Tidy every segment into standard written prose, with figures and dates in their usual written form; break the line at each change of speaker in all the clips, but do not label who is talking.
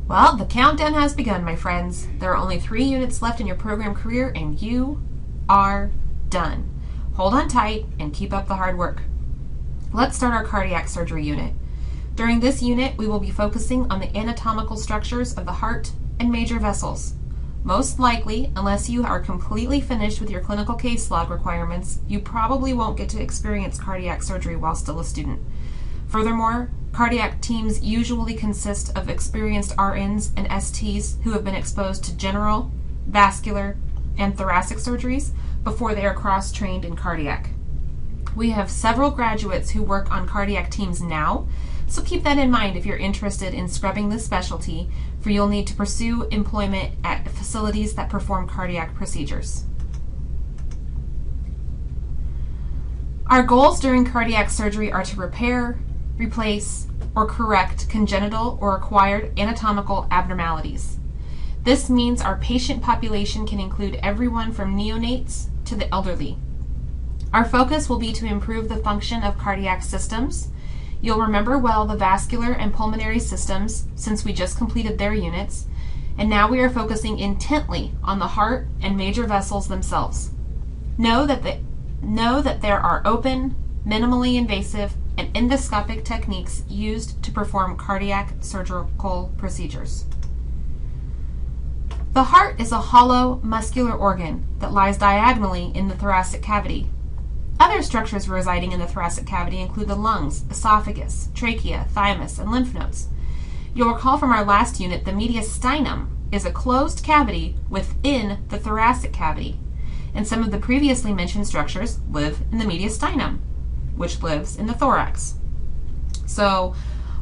Well, the countdown has begun, my friends. There are only 3 units left in your program career, and you are done. Hold on tight and keep up the hard work. Let's start our cardiac surgery unit. During this unit, we will be focusing on the anatomical structures of the heart and major vessels. Most likely, unless you are completely finished with your clinical case log requirements, you probably won't get to experience cardiac surgery while still a student. Furthermore, cardiac teams usually consist of experienced RNs and STs who have been exposed to general, vascular, and thoracic surgeries before they are cross-trained in cardiac. We have several graduates who work on cardiac teams now, so keep that in mind if you're interested in scrubbing this specialty, for you'll need to pursue employment at facilities that perform cardiac procedures. Our goals during cardiac surgery are to repair, replace, or correct congenital or acquired anatomical abnormalities. This means our patient population can include everyone from neonates to the elderly. Our focus will be to improve the function of cardiac systems. You'll remember well the vascular and pulmonary systems since we just completed their units, and now we are focusing intently on the heart and major vessels themselves. Know that there are open, minimally invasive, and endoscopic techniques used to perform cardiac surgical procedures. The heart is a hollow muscular organ that lies diagonally in the thoracic cavity. Other structures residing in the thoracic cavity include the lungs, esophagus, trachea, thymus, and lymph nodes. You'll recall from our last unit the mediastinum is a closed cavity within the thoracic cavity, and some of the previously mentioned structures live in the mediastinum, which lives in the thorax. So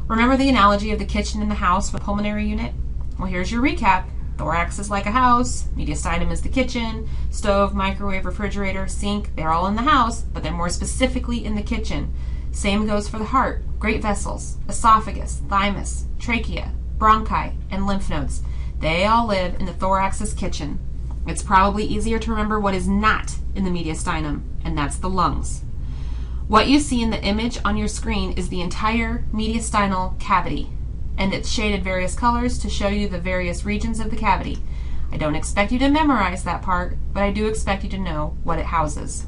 remember the analogy of the kitchen and the house for the pulmonary unit? Well, here's your recap. Thorax is like a house, mediastinum is the kitchen, stove, microwave, refrigerator, sink, they're all in the house, but they're more specifically in the kitchen. Same goes for the heart, great vessels, esophagus, thymus, trachea, bronchi, and lymph nodes. They all live in the thorax's kitchen. It's probably easier to remember what is not in the mediastinum, and that's the lungs. What you see in the image on your screen is the entire mediastinal cavity, and it's shaded various colors to show you the various regions of the cavity. I don't expect you to memorize that part, but I do expect you to know what it houses.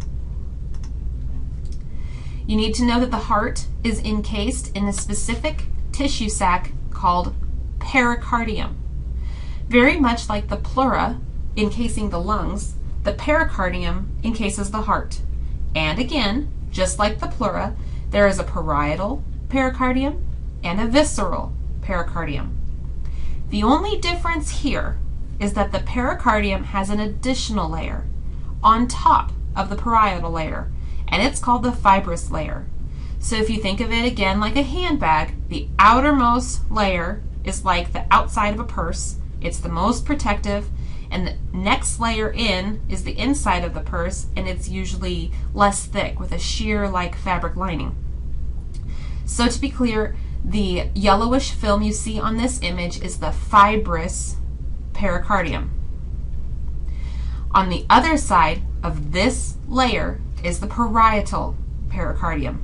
You need to know that the heart is encased in a specific tissue sac called pericardium. Very much like the pleura encasing the lungs, the pericardium encases the heart. And again, just like the pleura, there is a parietal pericardium and a visceral pericardium. The only difference here is that the pericardium has an additional layer on top of the parietal layer, and it's called the fibrous layer. So if you think of it again like a handbag, the outermost layer is like the outside of a purse. It's the most protective, and the next layer in is the inside of the purse, and it's usually less thick with a sheer-like fabric lining. So to be clear, the yellowish film you see on this image is the fibrous pericardium. On the other side of this layer is the parietal pericardium.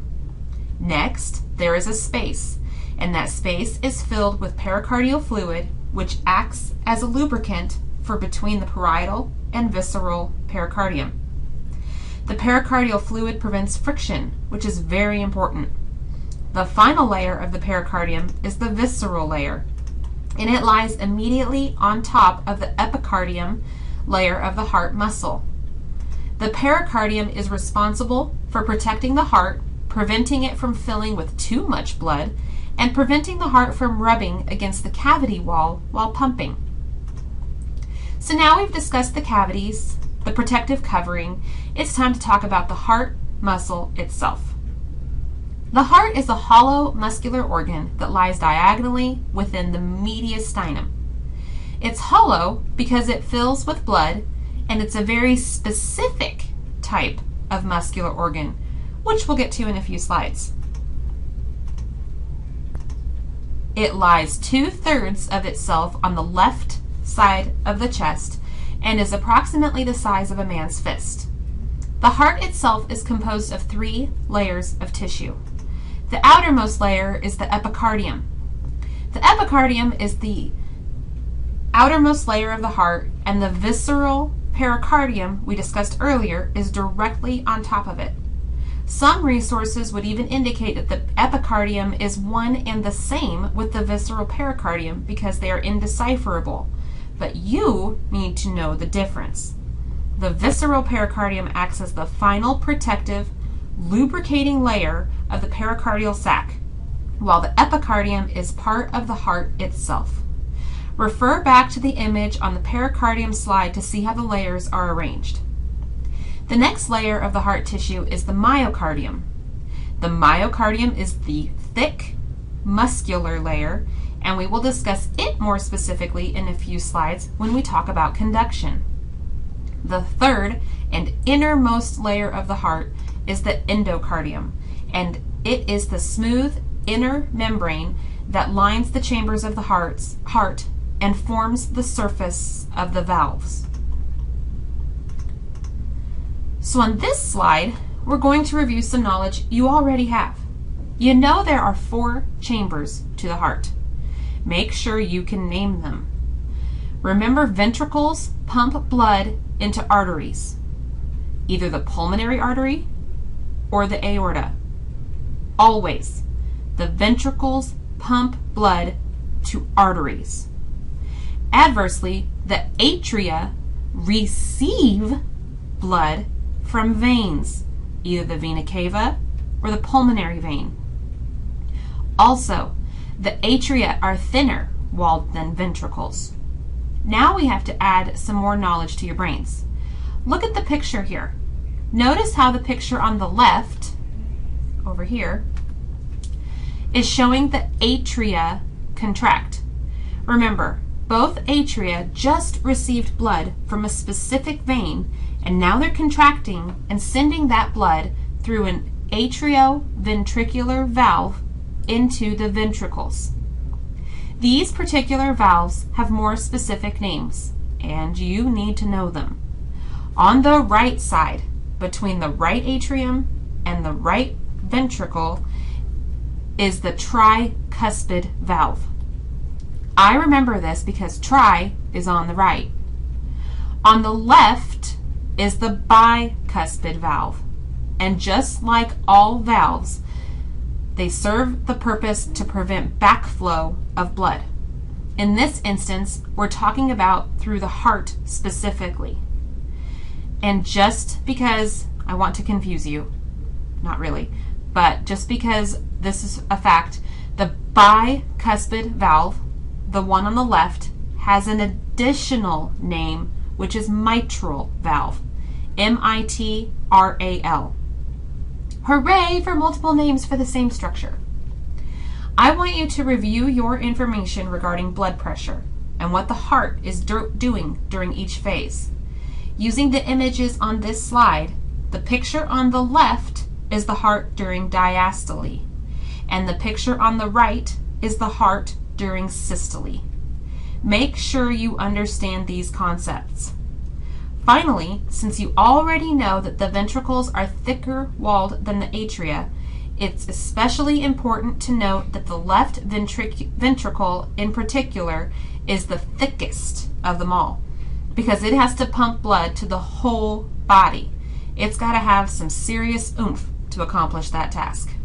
Next, there is a space, and that space is filled with pericardial fluid, which acts as a lubricant for between the parietal and visceral pericardium. The pericardial fluid prevents friction, which is very important. The final layer of the pericardium is the visceral layer, and it lies immediately on top of the epicardium layer of the heart muscle. The pericardium is responsible for protecting the heart, preventing it from filling with too much blood, and preventing the heart from rubbing against the cavity wall while pumping. So now we've discussed the cavities, the protective covering, it's time to talk about the heart muscle itself. The heart is a hollow muscular organ that lies diagonally within the mediastinum. It's hollow because it fills with blood, and it's a very specific type of muscular organ, which we'll get to in a few slides. It lies 2/3 of itself on the left side of the chest and is approximately the size of a man's fist. The heart itself is composed of 3 layers of tissue. The outermost layer is the epicardium. The epicardium is the outermost layer of the heart, and the visceral pericardium we discussed earlier is directly on top of it. Some resources would even indicate that the epicardium is one and the same with the visceral pericardium because they are indecipherable, but you need to know the difference. The visceral pericardium acts as the final protective, lubricating layer of the pericardial sac, while the epicardium is part of the heart itself. Refer back to the image on the pericardium slide to see how the layers are arranged. The next layer of the heart tissue is the myocardium. The myocardium is the thick, muscular layer, and we will discuss it more specifically in a few slides when we talk about conduction. The third and innermost layer of the heart is the endocardium, and it is the smooth inner membrane that lines the chambers of the heart and forms the surface of the valves. So on this slide, we're going to review some knowledge you already have. You know there are 4 chambers to the heart. Make sure you can name them. Remember, ventricles pump blood into arteries, either the pulmonary artery or the aorta. Always, the ventricles pump blood to arteries. Adversely, the atria receive blood from veins, either the vena cava or the pulmonary vein. Also, the atria are thinner walled than ventricles. Now we have to add some more knowledge to your brains. Look at the picture here. Notice how the picture on the left, over here, is showing the atria contract. Remember, both atria just received blood from a specific vein, and now they're contracting and sending that blood through an atrioventricular valve into the ventricles. These particular valves have more specific names, and you need to know them. On the right side, between the right atrium and the right ventricle, is the tricuspid valve. I remember this because tri is on the right. On the left is the bicuspid valve, and just like all valves, they serve the purpose to prevent backflow of blood. In this instance, we're talking about through the heart specifically. And just because I want to confuse you, not really, but just because this is a fact, the bicuspid valve, the one on the left, has an additional name, which is mitral valve, M-I-T-R-A-L. Hooray for multiple names for the same structure. I want you to review your information regarding blood pressure and what the heart is doing during each phase. Using the images on this slide, the picture on the left is the heart during diastole, and the picture on the right is the heart during systole. Make sure you understand these concepts. Finally, since you already know that the ventricles are thicker walled than the atria, it's especially important to note that the left ventricle in particular is the thickest of them all, because it has to pump blood to the whole body. It's got to have some serious oomph to accomplish that task.